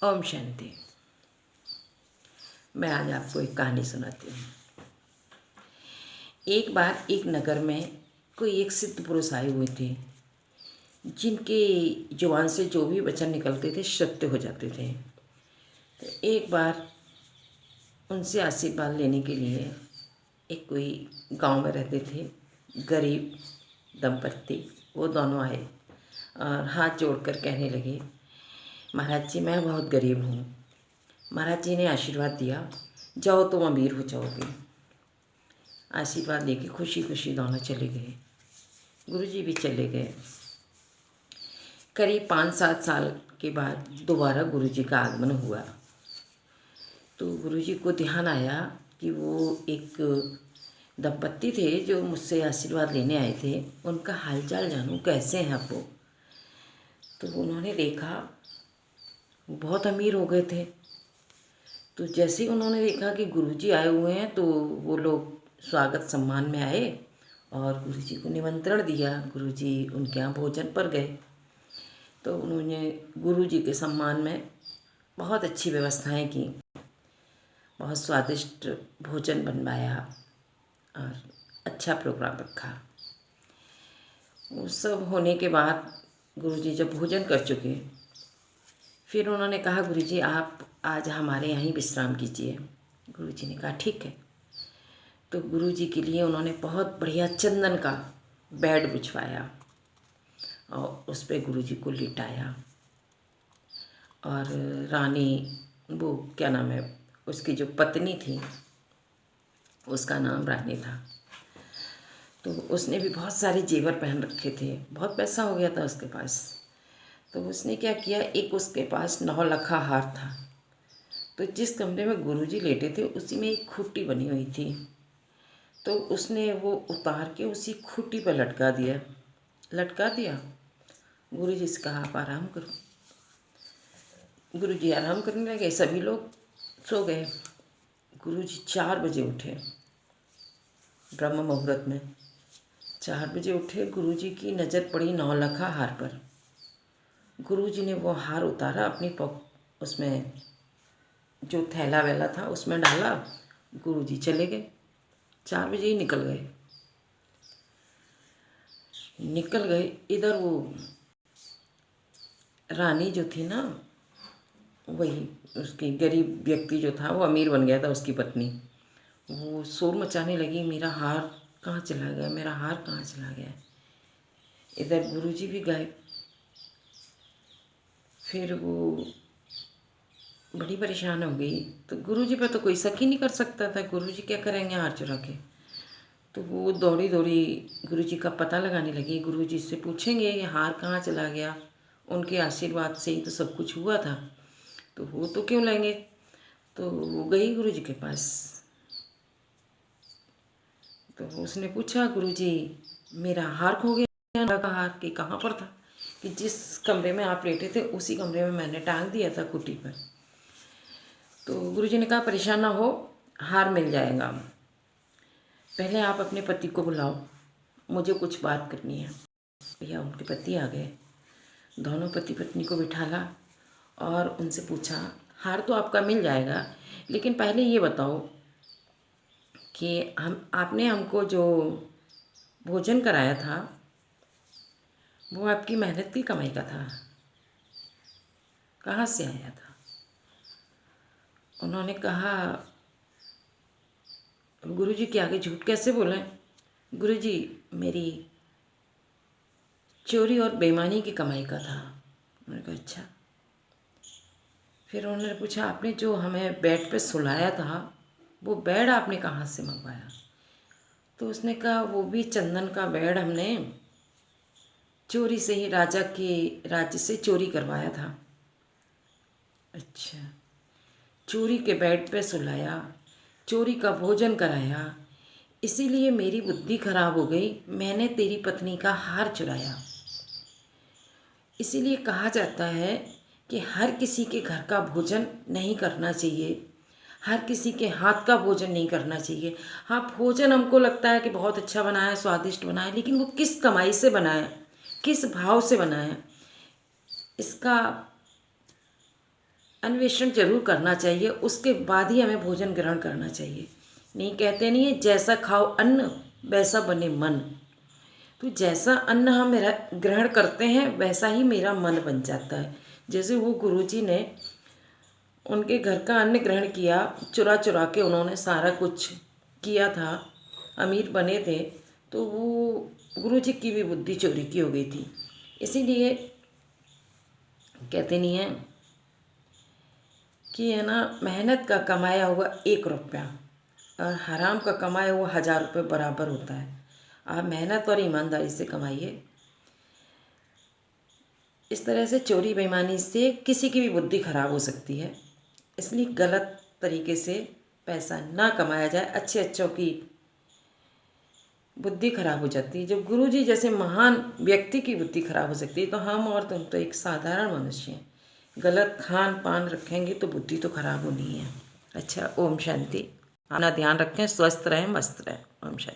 ओम शांति। मैं आज आपको एक कहानी सुनाती हूँ। एक बार एक नगर में कोई एक सिद्ध पुरुष आए हुए थे, जिनके जुबान से जो भी वचन निकलते थे सत्य हो जाते थे। तो एक बार उनसे आशीर्वाद लेने के लिए एक कोई गांव में रहते थे गरीब दंपत्ति, वो दोनों आए और हाथ जोड़कर कहने लगे, महाराज जी मैं बहुत गरीब हूँ। महाराज जी ने आशीर्वाद दिया, जाओ तुम अमीर हो जाओगे। आशीर्वाद लेके खुशी खुशी दोनों चले गए। गुरुजी भी चले गए। करीब 5-7 साल के बाद दोबारा गुरुजी का आगमन हुआ। तो गुरुजी को ध्यान आया कि वो एक दंपत्ति थे जो मुझसे आशीर्वाद लेने आए थे, उनका हालचाल जानूं कैसे हैं आप वो। तो उन्होंने देखा वो बहुत अमीर हो गए थे। तो जैसे ही उन्होंने देखा कि गुरुजी आए हुए हैं तो वो लोग स्वागत सम्मान में आए और गुरुजी को निमंत्रण दिया। गुरुजी उनके यहाँ भोजन पर गए तो उन्होंने गुरुजी के सम्मान में बहुत अच्छी व्यवस्थाएं की, बहुत स्वादिष्ट भोजन बनवाया और अच्छा प्रोग्राम रखा। वो सब होने के बाद गुरुजी जब भोजन कर चुके, फिर उन्होंने कहा, गुरुजी आप आज हमारे यहाँ ही विश्राम कीजिए। गुरुजी ने कहा ठीक है। तो गुरुजी के लिए उन्होंने बहुत बढ़िया चंदन का बेड बिछवाया और उस पर गुरुजी को लिटाया। और रानी, वो क्या नाम है, उसकी जो पत्नी थी उसका नाम रानी था, तो उसने भी बहुत सारे जेवर पहन रखे थे, बहुत पैसा हो गया था उसके पास। तो उसने क्या किया, एक उसके पास 9 लखा हार था। तो जिस कमरे में गुरुजी लेटे थे उसी में एक खूंटी बनी हुई थी, तो उसने वो उतार के उसी खूंटी पर लटका दिया। गुरुजी से कहा आप आराम करो। गुरुजी आराम करने लगे, सभी लोग सो गए। गुरुजी 4 बजे उठे, ब्रह्म मुहूर्त में 4 बजे उठे। गुरुजी की नज़र पड़ी 9 लखा हार पर। गुरुजी ने वो हार उतारा, अपनी उसमें जो थैला वैला था उसमें डाला। गुरुजी चले गए, 4 बजे ही निकल गए। इधर वो रानी जो थी ना, वही उसकी गरीब व्यक्ति जो था वो अमीर बन गया था, उसकी पत्नी, वो शोर मचाने लगी, मेरा हार कहाँ चला गया, मेरा हार कहाँ चला गया। इधर गुरुजी भी गए। फिर वो बड़ी परेशान हो गई। तो गुरुजी पर तो कोई शक ही नहीं कर सकता था, गुरुजी क्या करेंगे हार चुरा के। तो वो दौड़ी दौड़ी गुरुजी का पता लगाने लगी। गुरुजी से पूछेंगे ये हार कहाँ चला गया, उनके आशीर्वाद से ही तो सब कुछ हुआ था, तो वो तो क्यों लेंगे। तो वो गई गुरुजी के पास। तो उसने पूछा, गुरुजी मेरा हार खो गया। का हार कि कहाँ पर था, कि जिस कमरे में आप लेटे थे उसी कमरे में मैंने टांग दिया था खूंटी पर। तो गुरुजी ने कहा परेशान ना हो, हार मिल जाएगा, पहले आप अपने पति को बुलाओ, मुझे कुछ बात करनी है। भैया उनके पति आ गए, दोनों पति पत्नी को बिठाला और उनसे पूछा, हार तो आपका मिल जाएगा, लेकिन पहले ये बताओ कि आपने हमको जो भोजन कराया था वो आपकी मेहनत की कमाई का था, कहाँ से आया था। उन्होंने कहा, गुरुजी के आगे झूठ कैसे बोलें, गुरुजी मेरी चोरी और बेईमानी की कमाई का था। उन्होंने कहा अच्छा। फिर उन्होंने पूछा, आपने जो हमें बेड पे सुलाया था वो बेड आपने कहाँ से मंगवाया। तो उसने कहा वो भी चंदन का बेड हमने चोरी से ही राजा के राज्य से चोरी करवाया था। अच्छा, चोरी के बेड पे सुलाया, चोरी का भोजन कराया, इसीलिए मेरी बुद्धि खराब हो गई, मैंने तेरी पत्नी का हार चुराया। इसीलिए कहा जाता है कि हर किसी के घर का भोजन नहीं करना चाहिए, हर किसी के हाथ का भोजन नहीं करना चाहिए। हाँ, भोजन हमको लगता है कि बहुत अच्छा बना है, स्वादिष्ट बना है, लेकिन वो किस कमाई से बना है, किस भाव से बना है, इसका अन्वेषण जरूर करना चाहिए, उसके बाद ही हमें भोजन ग्रहण करना चाहिए। नहीं, कहते नहीं है जैसा खाओ अन्न वैसा बने मन। तो जैसा अन्न हम ग्रहण करते हैं वैसा ही मेरा मन बन जाता है। जैसे वो गुरुजी ने उनके घर का अन्न ग्रहण किया, चुरा चुरा के उन्होंने सारा कुछ किया था, अमीर बने थे, तो वो गुरुजी की भी बुद्धि चोरी की हो गई थी। इसीलिए कहते नहीं है कि है ना, मेहनत का कमाया हुआ 1 रुपया और हराम का कमाया हुआ 1000 रुपये बराबर होता है। आप मेहनत और ईमानदारी से कमाइए। इस तरह से चोरी बेईमानी से किसी की भी बुद्धि खराब हो सकती है, इसलिए गलत तरीके से पैसा ना कमाया जाए। अच्छे अच्छों की बुद्धि खराब हो जाती है। जब गुरुजी जैसे महान व्यक्ति की बुद्धि खराब हो सकती है, तो हम और तुम तो एक साधारण मनुष्य हैं। गलत खान पान रखेंगे तो बुद्धि तो खराब होनी है। अच्छा, ओम शांति। अपना ध्यान रखें, स्वस्थ रहें, मस्त रहें। ओम शांति।